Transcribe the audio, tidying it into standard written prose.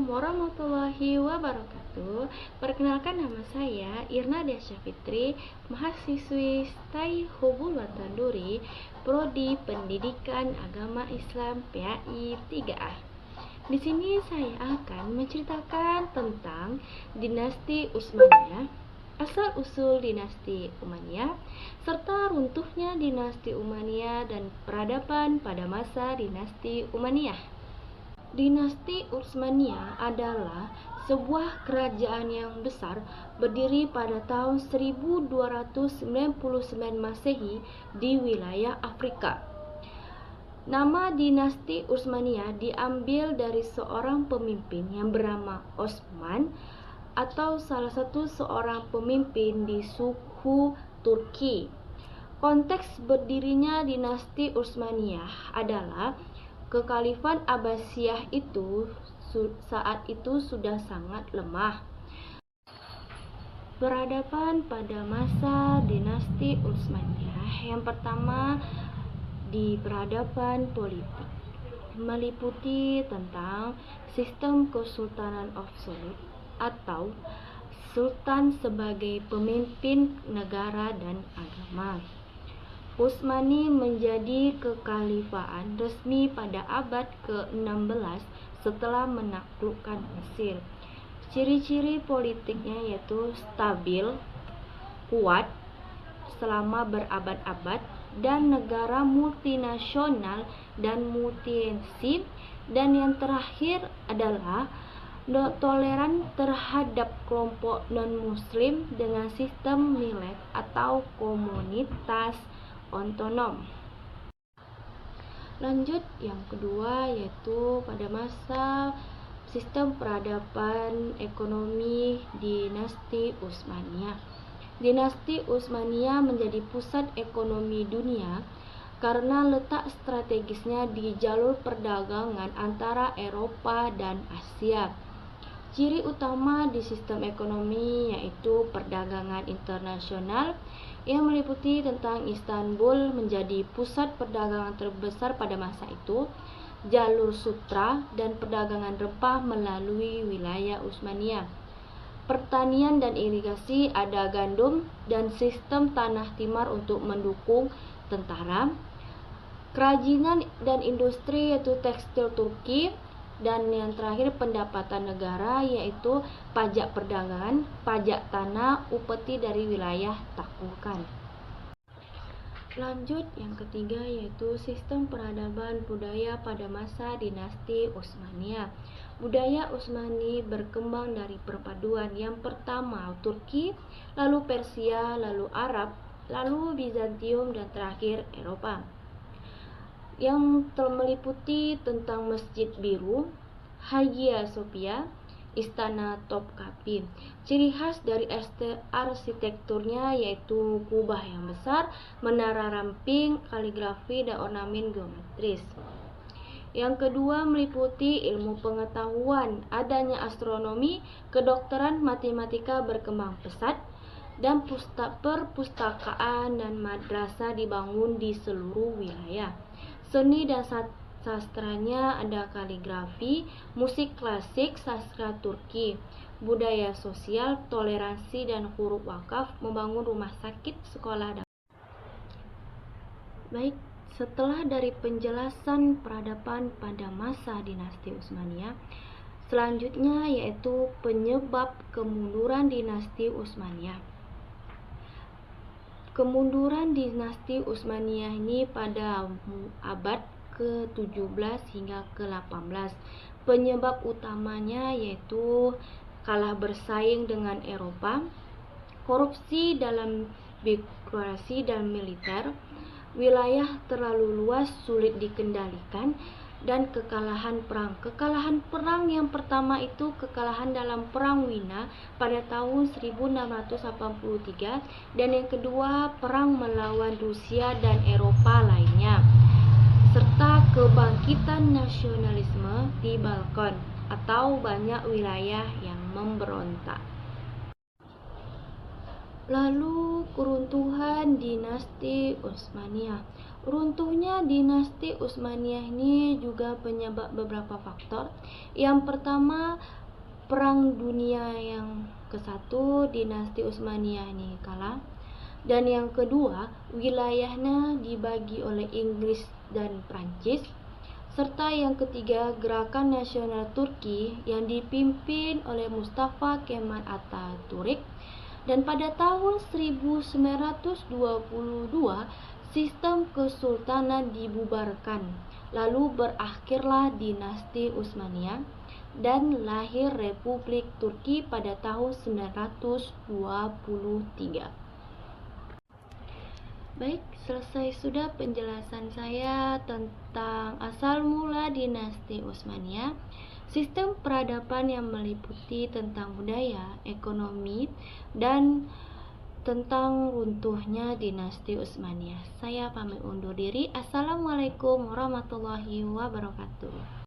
Assalamualaikum warahmatullahi wabarakatuh. Perkenalkan, nama saya Irna Desya Fitri, mahasiswi STAI Hubul Watan Duri, Prodi Pendidikan Agama Islam PAI 3A. Di sini saya akan menceritakan tentang dinasti Utsmaniyah, asal-usul dinasti Umayyah, serta runtuhnya dinasti Umayyah dan peradaban pada masa dinasti Umayyah. Dinasti Utsmaniyah adalah sebuah kerajaan yang besar berdiri pada tahun 1299 Masehi di wilayah Afrika. Nama dinasti Utsmaniyah diambil dari seorang pemimpin yang bernama Osman, atau salah satu seorang pemimpin di suku Turki. Konteks berdirinya dinasti Utsmaniyah adalah Kekhalifan Abbasiyah itu saat itu sudah sangat lemah. Peradaban pada masa dinasti Utsmaniyah yang pertama di peradaban politik meliputi tentang sistem Kesultanan Absolut atau sultan sebagai pemimpin negara dan agama. Utsmani menjadi kekhalifaan resmi pada abad ke-16 setelah menaklukkan Mesir. Ciri-ciri politiknya yaitu stabil, kuat selama berabad-abad, dan negara multinasional dan multietnis, dan yang terakhir adalah toleran terhadap kelompok non-muslim dengan sistem milet atau komunitas otonom. Lanjut, yang kedua yaitu pada masa sistem peradaban ekonomi dinasti Utsmaniyah. Dinasti Utsmaniyah menjadi pusat ekonomi dunia karena letak strategisnya di jalur perdagangan antara Eropa dan Asia. Ciri utama di sistem ekonomi yaitu perdagangan internasional yang meliputi tentang Istanbul menjadi pusat perdagangan terbesar pada masa itu, jalur sutra dan perdagangan rempah melalui wilayah Utsmaniyah. Pertanian dan irigasi, ada gandum dan sistem tanah timar untuk mendukung tentara. Kerajinan dan industri yaitu tekstil Turki. Dan yang terakhir pendapatan negara yaitu pajak perdagangan, pajak tanah, upeti dari wilayah taklukan. Lanjut, yang ketiga yaitu sistem peradaban budaya pada masa dinasti Utsmaniyah. Budaya Utsmani berkembang dari perpaduan yang pertama Turki, lalu Persia, lalu Arab, lalu Bizantium, dan terakhir Eropa, yang meliputi tentang Masjid Biru, Hagia Sophia, Istana Topkapi. Ciri khas dari arsitekturnya yaitu kubah yang besar, menara ramping, kaligrafi, dan ornamen geometris. Yang kedua meliputi ilmu pengetahuan, adanya astronomi, kedokteran, matematika berkembang pesat, dan perpustakaan dan madrasah dibangun di seluruh wilayah. Seni dan sastranya ada kaligrafi, musik klasik, sastra Turki, budaya sosial, toleransi, dan huruf wakaf, membangun rumah sakit, sekolah, dan baik. Setelah dari penjelasan peradaban pada masa dinasti Utsmaniyah, selanjutnya yaitu penyebab kemunduran dinasti Utsmaniyah. Kemunduran dinasti Utsmaniyah ini pada abad ke-17 hingga ke-18. Penyebab utamanya yaitu kalah bersaing dengan Eropa, korupsi dalam birokrasi dan militer, wilayah terlalu luas sulit dikendalikan, dan kekalahan perang. Kekalahan perang yang pertama itu kekalahan dalam Perang Wina pada tahun 1683, dan yang kedua perang melawan Rusia dan Eropa lainnya, serta kebangkitan nasionalisme di Balkan atau banyak wilayah yang memberontak. Lalu keruntuhan dinasti Utsmaniyah. Runtuhnya dinasti Utsmaniyah ini juga penyebab beberapa faktor. Yang pertama, Perang Dunia yang ke-1, dinasti Utsmaniyah ini kalah. Dan yang kedua, wilayahnya dibagi oleh Inggris dan Prancis. Serta yang ketiga, gerakan nasional Turki yang dipimpin oleh Mustafa Kemal Atatürk. Dan pada tahun 1922, sistem kesultanan dibubarkan. Lalu berakhirlah dinasti Utsmaniyah dan lahir Republik Turki pada tahun 923. Baik, selesai sudah penjelasan saya tentang asal mula dinasti Utsmaniyah, sistem peradaban yang meliputi tentang budaya, ekonomi, dan tentang runtuhnya dinasti Utsmaniyah. Saya pamit undur diri. Assalamualaikum warahmatullahi wabarakatuh.